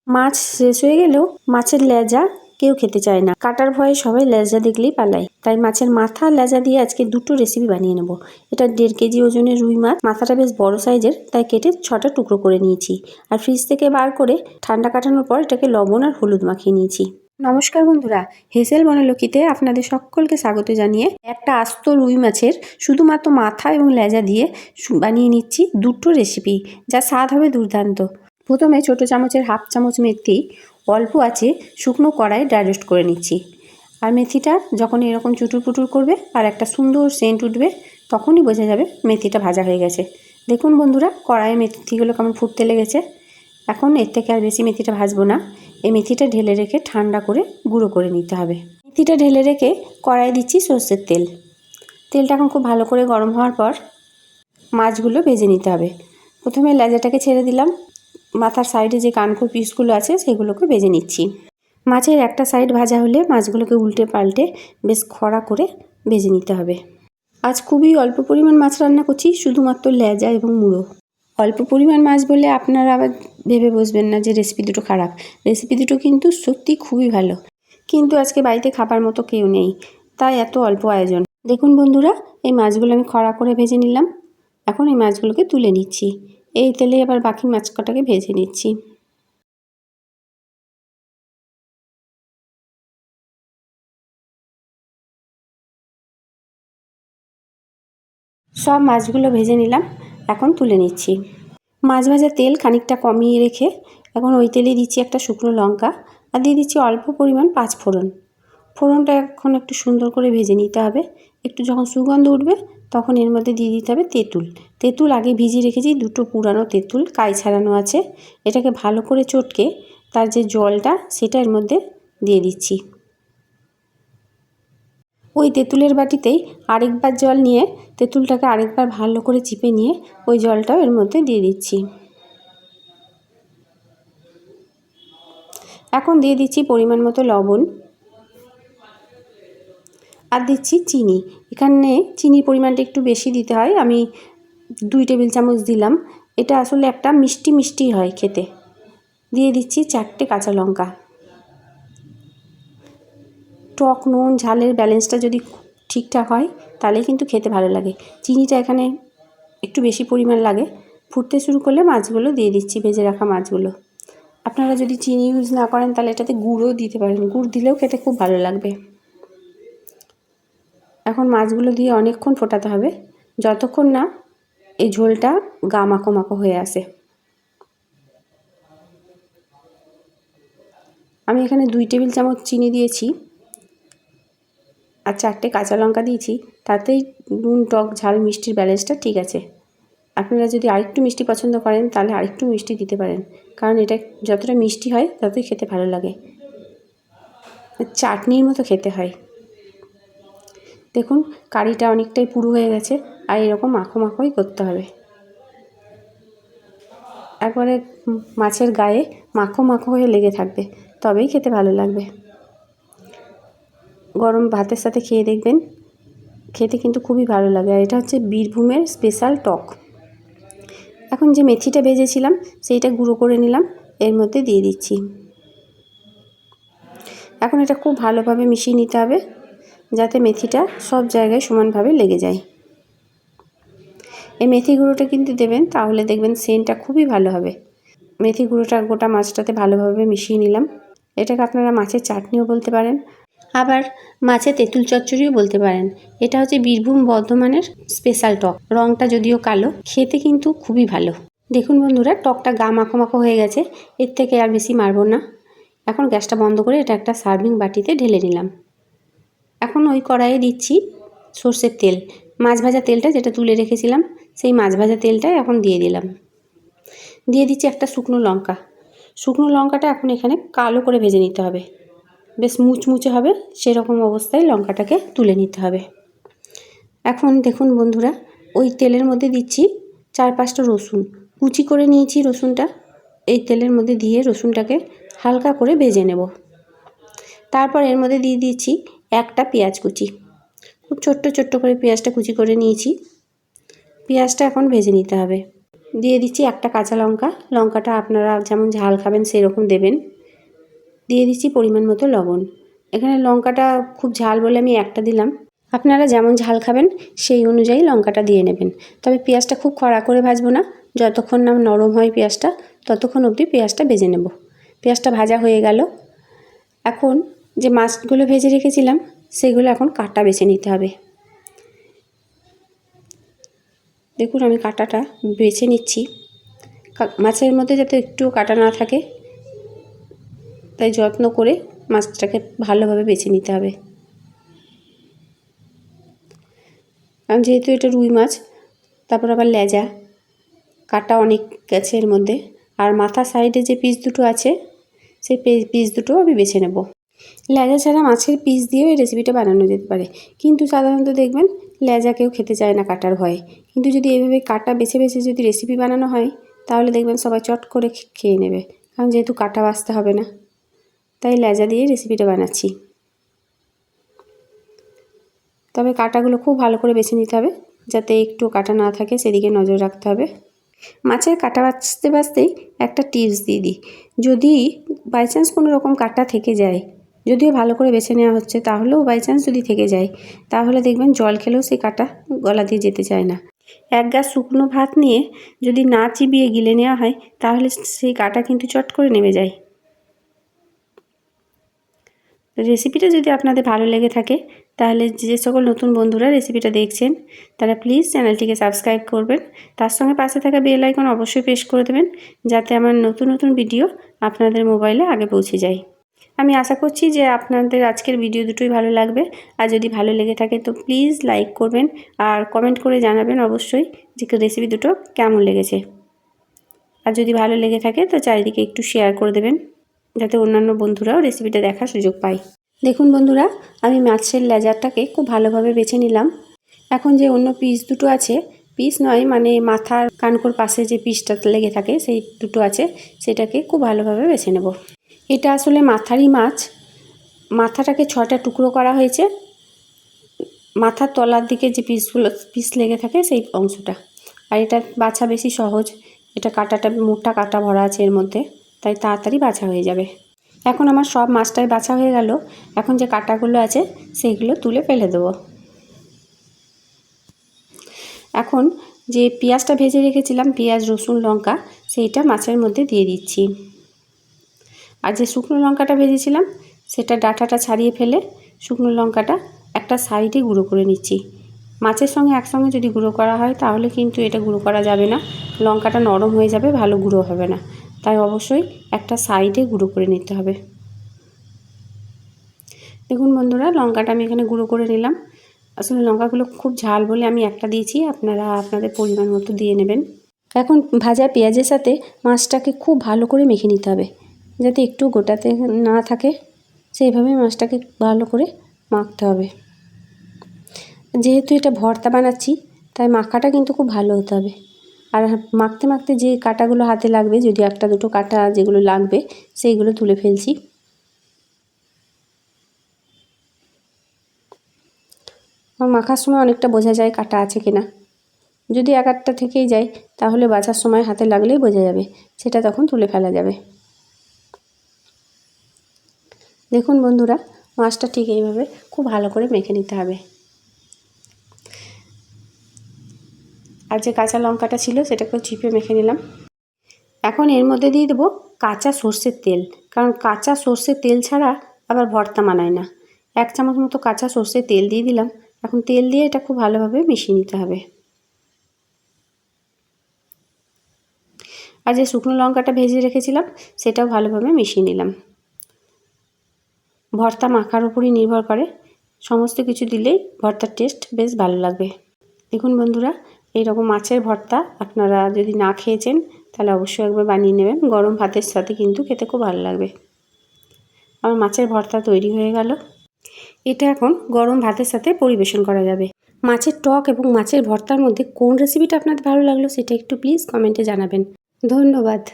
মাছ শেষ হয়ে গেলেও মাছের লেজা কেউ খেতে চায় না, কাটার ভয়ে সবাই লেজা দেখলেই পালায়। তাই মাছের মাথা লেজা দিয়ে আজকে দুটো রেসিপি বানিয়ে নেব। এটা 1.5 কেজি ওজনের রুই মাছ, মাথাটা বেশ বড় সাইজের, তাই কেটে 6টা টুকরো করে নিয়েছি। আর ফ্রিজ থেকে বার করে ঠান্ডা কাটানোর পর এটাকে লবণ আর হলুদ মাখিয়ে নিয়েছি। নমস্কার বন্ধুরা, হেসেল বনলক্ষীতে আপনাদের সকলকে স্বাগত জানিয়ে একটা আস্ত রুই মাছের শুধুমাত্র মাথা এবং লেজা দিয়ে বানিয়ে নিচ্ছি দুটো রেসিপি, যা স্বাদ হবে দুর্দান্ত। প্রথমে ছোটো চামচের হাফ চামচ মেথি অল্প আছে শুকনো কড়াই ড্রাই রোস্ট করে নিচ্ছি। আর মেথিটা যখন এরকম চুটুর পুটুর করবে আর একটা সুন্দর সেন্ট উঠবে, তখনই বোঝা যাবে মেথিটা ভাজা হয়ে গেছে। দেখুন বন্ধুরা, কড়াইয়ে মেথিগুলো কেমন ফুটতে লেগেছে। এখন এর থেকে আর বেশি মেথিটা ভাজবো না। এই মেথিটা ঢেলে রেখে ঠান্ডা করে গুঁড়ো করে নিতে হবে। মেথিটা ঢেলে রেখে কড়াই দিচ্ছি সর্ষের তেল। তেলটা এখন খুব ভালো করে গরম হওয়ার পর মাছগুলো ভেজে নিতে হবে। প্রথমে লেজাটাকে ছেড়ে দিলাম, মাথার সাইডে যে কানকো পিসগুলো আছে সেগুলোকে ভেজে নিচ্ছি। মাছের একটা সাইড ভাজা হলে মাছগুলোকে উল্টে পাল্টে বেশ খড়া করে ভেজে নিতে হবে। আজ খুবই অল্প পরিমাণ মাছ রান্না করছি, শুধুমাত্র লেজা এবং মুড়ো। অল্প পরিমাণ মাছ বলে আপনারা আবার ভেবে বসবেন না যে রেসিপি দুটো খারাপ। রেসিপি দুটো কিন্তু সত্যি খুবই ভালো, কিন্তু আজকে বাড়িতে খাবার মতো কেউ নেই, তাই এত অল্প আয়োজন। দেখুন বন্ধুরা, এই মাছগুলো আমি খড়া করে ভেজে নিলাম। এখন এই মাছগুলোকে তুলে নিচ্ছি। এই তেলে আবার বাকি মাছ কটাকে ভেজে নিচ্ছি। সব মাছগুলো ভেজে নিলাম, এখন তুলে নিচ্ছি। মাছ ভাজার তেল খানিকটা কমিয়ে রেখে এখন ওই তেলে দিচ্ছি একটা শুকনো লঙ্কা আর দিয়ে দিচ্ছি অল্প পরিমাণ 5 ফোড়ন। ফোড়নটা এখন একটু সুন্দর করে ভেজে নিতে হবে। একটু যখন সুগন্ধ উঠবে তখন এর মধ্যে দিয়ে দিতে হবে তেঁতুল। তেঁতুল আগে ভিজিয়ে রেখেছি, দুটো পুরানো তেঁতুল কাই ছাড়ানো আছে। এটাকে ভালো করে চটকে তার যে জলটা সেটা এর মধ্যে দিয়ে দিচ্ছি। ওই তেঁতুলের বাটিতেই আরেকবার জল নিয়ে তেঁতুলটাকে আরেকবার ভালো করে চিপে নিয়ে ওই জলটাও এর মধ্যে দিয়ে দিচ্ছি। এখন দিয়ে দিচ্ছি পরিমাণ মতো লবণ আর দিচ্ছি চিনি। এখানে চিনির পরিমাণটা একটু বেশি দিতে হয়, আমি 2 টেবিল চামচ দিলাম। এটা আসলে একটা মিষ্টি মিষ্টি হয় খেতে। দিয়ে দিচ্ছি 4টে কাঁচা লঙ্কা। টক নুন ঝালের ব্যালেন্সটা যদি ঠিকঠাক হয় তাহলে কিন্তু খেতে ভালো লাগে। চিনিটা এখানে একটু বেশি পরিমাণ লাগে। ফুটতে শুরু করলে মাছগুলো দিয়ে দিচ্ছি, ভেজে রাখা মাছগুলো। আপনারা যদি চিনি ইউজ না করেন তাহলে এটাতে গুড়ও দিতে পারেন, গুড় দিলেও খেতে খুব ভালো লাগবে। এখন মাছগুলো দিয়ে অনেকক্ষণ ফোটাতে হবে, যতক্ষণ না এই ঝোলটা গা মাখো মাখো হয়ে আসে। আমি এখানে 2 টেবিল চামচ চিনি দিয়েছি আর 4টে কাঁচা লঙ্কা দিয়েছি, তাতেই নুন টক ঝাল মিষ্টির ব্যালেন্সটা ঠিক আছে। আপনারা যদি আরেকটু মিষ্টি পছন্দ করেন তাহলে আরেকটু মিষ্টি দিতে পারেন, কারণ এটা যতটা মিষ্টি হয় ততই খেতে ভালো লাগে, চাটনির মতো খেতে হয়। দেখুন কারিটা অনেকটাই পুরো হয়ে গেছে আর এরকম মাখো মাখোই করতে হবে। একবারে মাছের গায়ে মাখো মাখো হয়ে লেগে থাকবে, তবেই খেতে ভালো লাগবে। গরম ভাতের সাথে খেয়ে দেখবেন, খেতে কিন্তু খুবই ভালো লাগে। আর এটা হচ্ছে বীরভূমের স্পেশাল টক। এখন যে মেথিটা ভেজেছিলাম সেইটা গুঁড়ো করে নিলাম, এর মধ্যে দিয়ে দিচ্ছি। এখন এটা খুব ভালোভাবে মিশিয়ে নিতে হবে যাতে মেথিটা সব জায়গায় সমানভাবে লেগে যায়। এই মেথি গুঁড়োটা কিন্তু দেবেন, তাহলে দেখবেন সেন্টটা খুবই ভালো হবে। মেথি গুঁড়োটা গোটা মাছটাতে ভালোভাবে মিশিয়ে নিলাম। এটাকে আপনারা মাছের চাটনিও বলতে পারেন, আবার মাছের তেঁতুল চচ্চড়িও বলতে পারেন। এটা হচ্ছে বীরভূম বর্ধমানের স্পেশাল টক। রঙটা যদিও কালো, খেতে কিন্তু খুবই ভালো। দেখুন বন্ধুরা, টকটা গা মাখো মাখো হয়ে গেছে, এর থেকে আর বেশি মারবো না। এখন গ্যাসটা বন্ধ করে এটা একটা সার্ভিং বাটিতে ঢেলে নিলাম। এখন ওই কড়াইয়ে দিচ্ছি সর্ষের তেল। মাছ ভাজা তেলটা যেটা তুলে রেখেছিলাম সেই মাছ ভাজা তেলটাই এখন দিয়ে দিলাম। দিয়ে দিচ্ছি একটা শুকনো লঙ্কা। শুকনো লঙ্কাটা এখন এখানে কালো করে ভেজে নিতে হবে, বেশ মুচমুচে হবে সেরকম অবস্থায় লঙ্কাটাকে তুলে নিতে হবে। এখন দেখুন বন্ধুরা, ওই তেলের মধ্যে দিচ্ছি 4-5টা রসুন কুচি করে নিয়েছি। রসুনটা এই তেলের মধ্যে দিয়ে রসুনটাকে হালকা করে ভেজে নেব। তারপর এর মধ্যে দিয়ে দিচ্ছি একটা পেঁয়াজ কুচি। খুব ছোট্ট ছোট্ট করে পেঁয়াজটা কুচি করে নিয়েছি। পেঁয়াজটা এখন ভেজে নিতে হবে। দিয়ে দিচ্ছি একটা কাঁচা লঙ্কা, লঙ্কাটা আপনারা যেমন ঝাল খাবেন সেরকম দেবেন। দিয়ে দিচ্ছি পরিমাণ মতো লবণ। এখানে লঙ্কাটা খুব ঝাল বলে আমি একটা দিলাম, আপনারা যেমন ঝাল খাবেন সেই অনুযায়ী লঙ্কাটা দিয়ে নেবেন। তবে পেঁয়াজটা খুব কড়া করে ভাজবো না, যতক্ষণ না নরম হয় পেঁয়াজটা ততক্ষণ অবধি পেঁয়াজটা ভেজে নেব। পেঁয়াজটা ভাজা হয়ে গেল। এখন যে মাছগুলো ভেজে রেখেছিলাম সেগুলো এখন কাটা বেছে নিতে হবে। দেখুন আমি কাটাটা বেছে নিচ্ছি। মাছের মধ্যে যাতে একটুও কাটা না থাকে তাই যত্ন করে মাছটাকে ভালোভাবে বেছে নিতে হবে। কারণ যেহেতু এটা রুই মাছ, তারপর আবার লেজা কাটা অনেক গেছে এর মধ্যে, আর মাথা সাইডে যে পিস দুটো আছে সেই পিস দুটো আমি বেছে নেব। লেজা ছাড়া মাছের পিস দিয়েও এই রেসিপিটা বানানো যেতে পারে, কিন্তু সাধারণত দেখবেন লেজা কেউ খেতে চায় না কাটার ভয়ে। কিন্তু যদি এইভাবে কাটা বেছে বেছে যদি রেসিপি বানানো হয় তাহলে দেখবেন সবাই চট করে খেয়ে নেবে, কারণ যেহেতু কাটা বাছতে হবে না। তাই লেজা দিয়ে রেসিপিটা বানাচ্ছি। তবে কাটাগুলো খুব ভালো করে বেছে নিতে হবে, যাতে একটু কাটা না থাকে সেদিকে নজর রাখতে হবে। মাছের কাটা বাছতে বাছতেই একটা টিপস দিয়ে দিই, যদি বাই চান্স কোনো রকম কাটা থেকে যায়, যদিও ভালো করে বেছে নেওয়া হচ্ছে, তাহলেও বাই চান্স যদি থেকে যায় তাহলে দেখবেন জল খেলেও সেই কাটা গলা দিয়ে যেতে চায় না। এক গ্লাস শুকনো ভাত নিয়ে যদি না চিবিয়ে গিলে নেওয়া হয় তাহলে সেই কাটা কিন্তু চট করে নেমে যায়। রেসিপিটা যদি আপনাদের ভালো লেগে থাকে তাহলে যে সকল নতুন বন্ধুরা রেসিপিটা দেখছেন তারা প্লিজ চ্যানেলটিকে সাবস্ক্রাইব করবেন, তার সঙ্গে পাশে থাকা বেল আইকন অবশ্যই প্রেস করে দেবেন, যাতে আমার নতুন নতুন ভিডিও আপনাদের মোবাইলে আগে পৌঁছে যায়। আমি আশা করছি যে আপনাদের আজকের ভিডিও দুটোই ভালো লাগবে, আর যদি ভালো লেগে থাকে তো প্লিজ লাইক করবেন আর কমেন্ট করে জানাবেন অবশ্যই যে রেসিপি দুটো কেমন লেগেছে। আর যদি ভালো লেগে থাকে তো চারিদিকে একটু শেয়ার করে দেবেন, যাতে অন্যান্য বন্ধুরাও রেসিপিটা দেখার সুযোগ পায়। দেখুন বন্ধুরা, আমি মাছের লেজারটাকে খুব ভালোভাবে বেছে নিলাম। এখন যে অন্য পিস দুটো আছে, পিস নয় মানে মাথার কানকোর পাশে যে পিসটা লেগে থাকে সেই দুটো আছে, সেটাকে খুব ভালোভাবে বেছে নেব। এটা আসলে মাথারই মাছ। মাথাটাকে 6টা টুকরো করা হয়েছে, মাথার তলার দিকে যে পিস লেগে থাকে সেই অংশটা। আর এটা বাছা বেশি সহজ, এটা কাটাটা মোটা কাটা ভরা আছে এর মধ্যে, তাই তাড়াতাড়ি বাছা হয়ে যাবে। এখন আমার সব মাছটাই বাছা হয়ে গেল। এখন যে কাটাগুলো আছে সেইগুলো তুলে ফেলে দেবো। এখন যে পেঁয়াজটা ভেজে রেখেছিলাম, পেঁয়াজ রসুন লঙ্কা, সেইটা মাছের মধ্যে দিয়ে দিচ্ছি। আর যে শুকনো লঙ্কাটা ভেজেছিলাম সেটা ডাঁটাটা ছাড়িয়ে ফেলে শুকনো লঙ্কাটা একটা সাইডে গুঁড়ো করে নিচ্ছি। মাছের সঙ্গে একসঙ্গে যদি গুঁড়ো করা হয় তাহলে কিন্তু এটা গুঁড়ো করা যাবে না, লঙ্কাটা নরম হয়ে যাবে, ভালো গুঁড়ো হবে না। তাই অবশ্যই একটা সাইডে গুঁড়ো করে নিতে হবে। দেখুন বন্ধুরা, লঙ্কাটা আমি এখানে গুঁড়ো করে নিলাম। আসলে লঙ্কাগুলো খুব ঝাল বলে আমি একটা দিয়েছি, আপনারা আপনাদের পরিমাণ মতো দিয়ে নেবেন। এখন ভাজা পেঁয়াজের সাথে মাছটাকে খুব ভালো করে মেখে নিতে হবে, যাতে একটু গোটাতে না থাকে, সেইভাবে মাছটাকে ভালো করে মাখতে হবে। যেহেতু এটা ভর্তা বানাচ্ছি তাই মাখাটা কিন্তু খুব ভালো হতে হবে। আর মাখতে মাখতে যে কাটাগুলো হাতে লাগবে, যদি একটা দুটো কাটা যেগুলো লাগবে সেইগুলো তুলে ফেলছি। মাখার সময় অনেকটা বোঝা যায় কাটা আছে কিনা। যদি এক একটা থেকেই যায় তাহলে বাছার সময় হাতে লাগলেই বোঝা যাবে, সেটা তখন তুলে ফেলা যাবে। দেখুন বন্ধুরা, মাছটা ঠিক এইভাবে খুব ভালো করে মেখে নিতে হবে। আর যে কাঁচা লঙ্কাটা ছিল সেটাকেও চিপে মেখে নিলাম। এখন এর মধ্যে দিয়ে দেবো কাঁচা সর্ষের তেল, কারণ কাঁচা সর্ষের তেল ছাড়া আবার ভর্তা মানায় না। 1 চামচ মতো কাঁচা সর্ষের তেল দিয়ে দিলাম। এখন তেল দিয়ে এটা খুব ভালোভাবে মিশিয়ে নিতে হবে। আর যে শুকনো লঙ্কাটা ভেজে রেখেছিলাম সেটাও ভালোভাবে মিশিয়ে নিলাম। ভর্তা মাখার উপরই নির্ভর করে, সমস্ত কিছু দিলেই ভর্তার টেস্ট বেশ ভালো লাগবে। দেখুন বন্ধুরা, এইরকম মাছের ভর্তা আপনারা যদি না খেয়েছেন তাহলে অবশ্যই একবার বানিয়ে নেবেন, গরম ভাতের সাথে কিন্তু খেতে খুব ভালো লাগবে। আমার মাছের ভর্তা তৈরি হয়ে গেল। এটা এখন গরম ভাতের সাথে পরিবেশন করা যাবে। মাছের টক এবং মাছের ভর্তার মধ্যে কোন রেসিপিটা আপনাদের ভালো লাগলো সেটা একটু প্লিজ কমেন্টে জানাবেন। ধন্যবাদ।